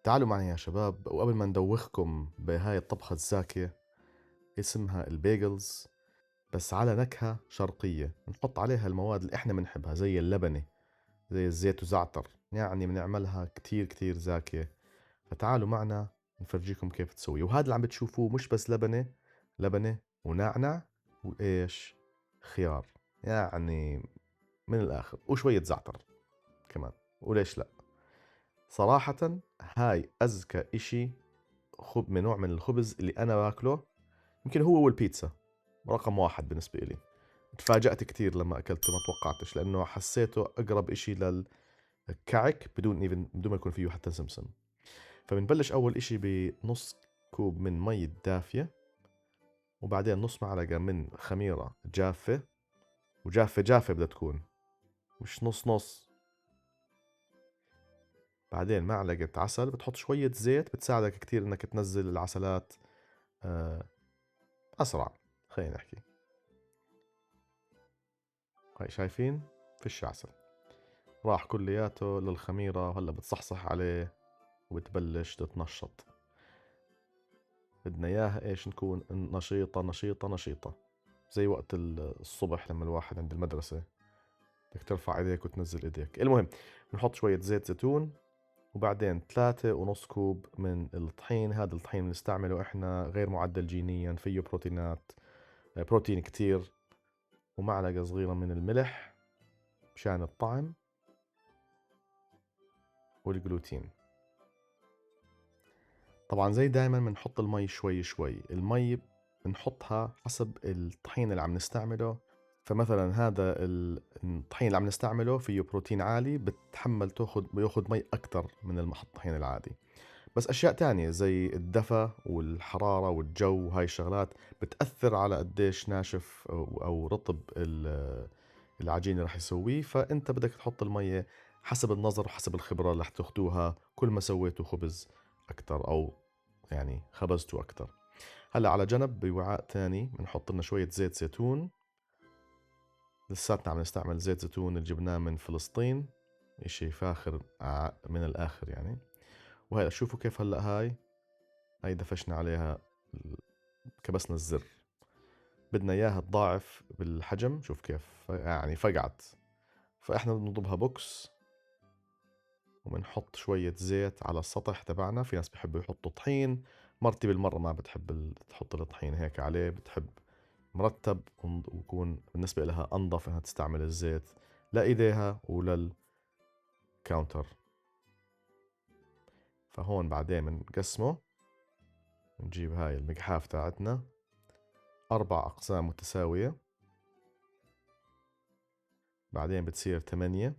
تعالوا معي يا شباب، وقبل ما ندوخكم بهاي الطبخة الزاكية اسمها البيجلز، بس على نكهة شرقية. نحط عليها المواد اللي احنا بنحبها زي اللبنة، زي الزيت وزعتر، يعني بنعملها كتير كتير زاكية. فتعالوا معنا نفرجيكم كيف تسوي. وهذا اللي عم بتشوفوه مش بس لبنة، لبنة ونعنع وإيش، خيار، يعني من الآخر، وشوية زعتر كمان، وليش لا. صراحة هاي أزكى إشي من نوع من الخبز اللي أنا باكله، يمكن هو والبيتزا رقم واحد بالنسبة إلي. تفاجأت كتير لما أكلته، ما توقعتش، لأنه حسيته أقرب إشي للكعك بدون ما يكون فيه حتى سمسم. فبنبلش أول إشي بنص كوب من مي دافية، وبعدين نص معلقة من خميرة جافة، وجافة جافة بدها تكون، مش نص نص. بعدين معلقة عسل، بتحط شوية زيت بتساعدك كتير إنك تنزل العسلات آه، أسرع. خلينا نحكي، هاي شايفين، فيش عسل، راح كلياته للخميرة، وهلا بتصحصح عليه وبتبلش تتنشط. بدنا اياها ايش، نكون نشيطة نشيطة نشيطة، زي وقت الصبح لما الواحد عند المدرسة بدك ترفع ايديك وتنزل ايديك. المهم بنحط شوية زيت زيتون، وبعدين 3.5 كوب من الطحين. هذا الطحين بنستعمله احنا غير معدل جينيا، فيه بروتينات، بروتين كتير. ومعلقة صغيرة من الملح مشان الطعم والجلوتين. طبعا زي دائما بنحط المي شوي شوي. المي بنحطها حسب الطحين اللي عم نستعمله. فمثلا هذا الطحين اللي عم نستعمله فيه بروتين عالي، بتحمل بياخد مي أكتر من الطحين العادي. بس أشياء تانية زي الدفى والحرارة والجو، هاي الشغلات بتأثر على قديش ناشف أو رطب العجين اللي رح يسويه. فأنت بدك تحط المية حسب النظر وحسب الخبرة اللي رح تاخدوها كل ما سويتوا خبز أكتر، أو يعني خبزتوا أكتر. هلا على جنب بوعاء تاني بنحط لنا شوية زيت زيتون. لساتنا عم نستعمل زيت زيتون اللي جبناه من فلسطين، إشي فاخر من الآخر يعني. وهي شوفوا كيف هلا هاي دفشنا عليها كبسنا الزر. بدنا اياها تضاعف بالحجم، شوف كيف يعني فقعت. فاحنا بنضربها بوكس، وبنحط شوية زيت على السطح تبعنا. في ناس بيحبوا يحطوا طحين، مرتي بالمرة ما بتحب تحط الطحين هيك عليه، بتحب مرتب ويكون بالنسبة لها أنظف إنها تستعمل الزيت لإيديها وللكاونتر. فهون بعدين بنقسمه، نجيب هاي المقحاف تاعتنا 4 أقسام متساوية، بعدين بتصير 8.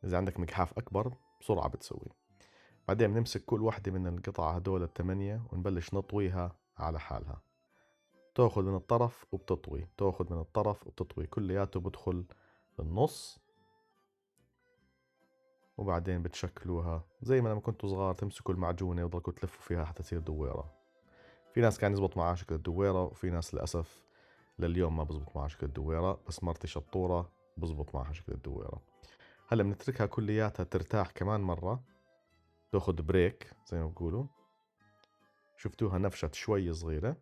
إذا عندك مقحاف أكبر بسرعة بتسوي. بعدين بنمسك كل واحدة من القطع هدول ال8 ونبلش نطويها على حالها. تاخذ من الطرف وبتطوي، تاخذ من الطرف وبتطوي، كلياته بدخل بالنص. وبعدين بتشكلوها زي ما لما كنتوا صغار تمسكوا المعجونة وتضلكوا تلفوا فيها حتى تصير دويرة. في ناس كان يزبط معها شكل الدويرة، وفي ناس للأسف لليوم ما بزبط معها شكل الدويرة، بس مرتي شطورة بزبط معها شكل الدويرة. هلا بنتركها كلياتها ترتاح كمان مرة، تاخذ بريك زي ما بقولوا. شفتوها نفشت شوي صغيرة.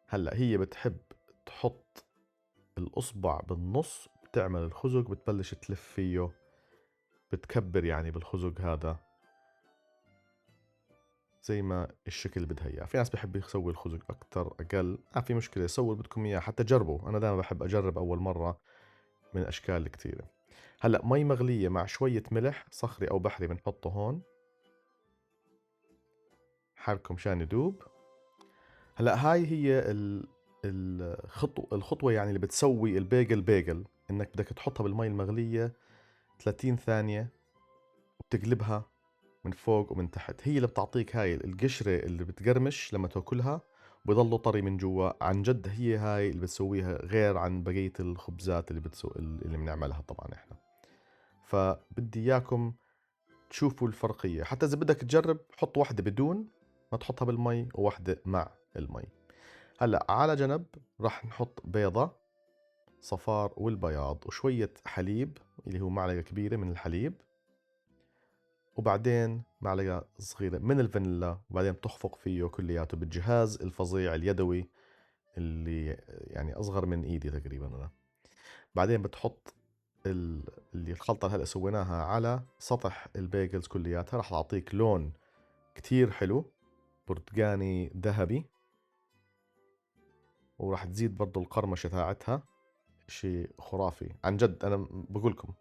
هلا هي بتحب تحط الإصبع بالنص، بتعمل الخزق، بتبلش تلف فيه، بتكبر يعني بالخزق هذا زي ما الشكل اللي بدها اياه. في ناس بحب يسوي الخزق اكتر اقل، ما في مشكله، سووا اللي بدكم اياه، حتى جربوا. انا دائما بحب اجرب اول مره من اشكال كثيره. هلا مي مغليه مع شويه ملح صخري او بحري بنحطه هون، حالكم مشان يدوب. هلا هاي هي الخطوه يعني اللي بتسوي البيجل، انك بدك تحطها بالمي المغليه 30 ثانيه، وبتقلبها من فوق ومن تحت. هي اللي بتعطيك هاي القشرة اللي بتقرمش لما تاكلها، وبيضله طري من جوا. عن جد هي هاي اللي بتسويها غير عن بقية الخبزات اللي بنعملها طبعا احنا. فبدي اياكم تشوفوا الفرقية. حتى اذا بدك تجرب حط واحدة بدون ما تحطها بالمي، وواحدة مع المي. هلا على جنب راح نحط بيضة الصفار والبياض وشوية حليب اللي هو معلقة كبيرة من الحليب، وبعدين معلقة صغيرة من الفانيلا، وبعدين بتخفق فيه كلياته بالجهاز الفظيع اليدوي اللي يعني أصغر من إيدي تقريبا أنا. بعدين بتحط اللي الخلطة اللي هلا سويناها على سطح البيجلز كلياتها، راح تعطيك لون كتير حلو برتقاني ذهبي، وراح تزيد برضو القرمشة تاعتها شيء خرافي عن جد. أنا بقولكم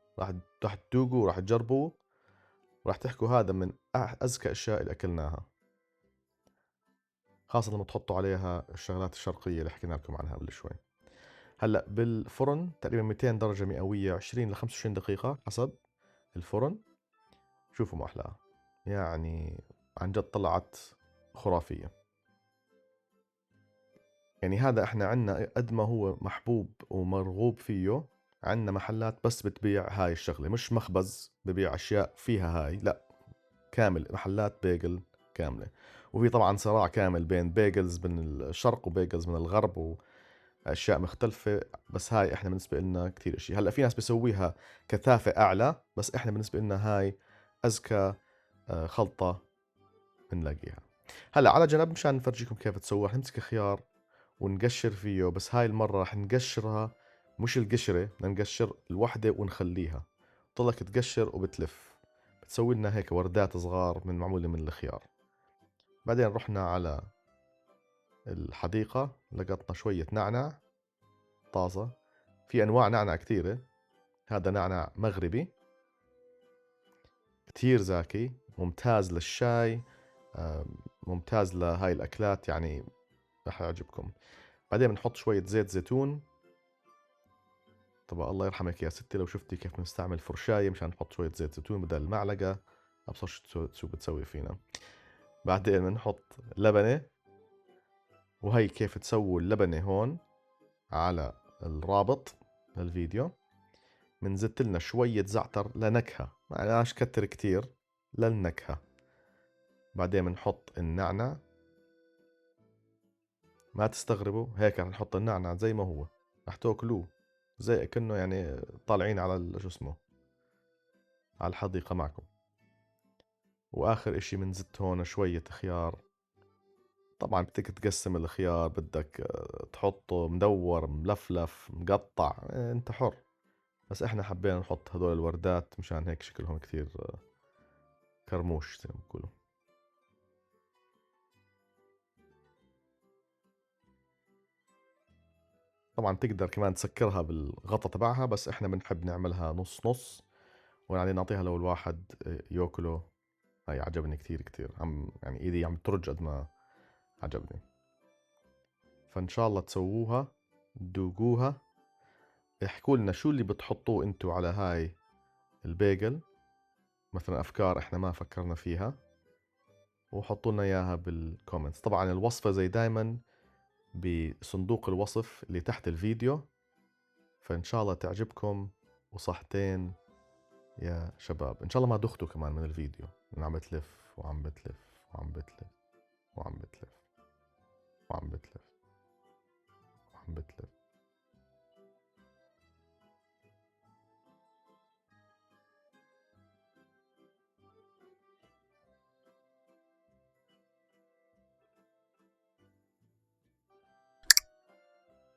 راح تذوقوا وراح تجربوا وراح تحكوا هذا من أذكى أشياء اللي أكلناها، خاصة لما تحطوا عليها الشغلات الشرقية اللي حكينا لكم عنها قبل شوي. هلا بالفرن تقريبا 200 درجة مئوية 20 ل 25 دقيقة حسب الفرن. شوفوا ما أحلاها، يعني عن جد طلعت خرافية. يعني هذا احنا عنا قد ما هو محبوب ومرغوب فيه، عنا محلات بس بتبيع هاي الشغلة، مش مخبز ببيع أشياء فيها هاي، لا، كامل محلات بيجل كاملة. وفي طبعا صراع كامل بين بيجلز من الشرق وبيجلز من الغرب وأشياء مختلفة، بس هاي احنا بالنسبة لنا كتير اشي. هلأ في ناس بيسويها كثافة أعلى، بس احنا بالنسبة لنا هاي أذكى خلطة بنلاقيها. هلا على جنب مشان نفرجيكم كيف تسووها، رح نمسك خيار ونقشر فيه، بس هاي المرة رح نقشرها مش القشرة، بدنا نقشر الوحدة ونخليها تضلك تقشر وبتلف. بتسوي لنا هيك وردات صغار من معمولة من الخيار. بعدين رحنا على الحديقة لقطنا شوية نعناع طازة، في أنواع نعناع كثيرة، هذا نعناع مغربي كتير زاكي، ممتاز للشاي، ممتاز لهاي الأكلات، يعني رح يعجبكم. بعدين بنحط شوية زيت زيتون. طبعا الله يرحمك يا ستي لو شفتي كيف بنستعمل فرشاية مشان نحط شوية زيت زيتون بدل المعلقة، أبصر شو بتسوي فينا. بعدين بنحط لبنة، وهي كيف تسووا اللبنة هون على الرابط للفيديو. بنزت لنا شوية زعتر لنكهة، ما كتر كتير للنكهة. بعدين بنحط النعناع، ما تستغربوا هيك رح نحط النعناع زي ما هو، رح تاكلوه زي كأنه يعني طالعين على شو اسمه على الحديقة معكم. واخر اشي بنزت هون شوية خيار. طبعا بدك تقسم الخيار، بدك تحطه مدور ملفلف مقطع، انت حر، بس احنا حبينا نحط هدول الوردات مشان هيك شكلهم كثير كرموش زي ما بقولوا. طبعا تقدر كمان تسكرها بالغطا تبعها، بس احنا بنحب نعملها نص نص، ويعني نعطيها لو الواحد ياكله. هاي عجبني كثير كثير، عم يعني ايدي عم ترج قد ما عجبني. فان شاء الله تسووها تدوقوها، احكوا لنا شو اللي بتحطوه انتو على هاي البيجل، مثلا افكار احنا ما فكرنا فيها، وحطوا لنا اياها بالكومنتس. طبعا الوصفة زي دايما بصندوق الوصف اللي تحت الفيديو، فان شاء الله تعجبكم. وصحتين يا شباب، ان شاء الله ما دختوا كمان من الفيديو، أنا عم بتلف وعم بتلف وعم بتلف وعم بتلف وعم بتلف وعم بتلف.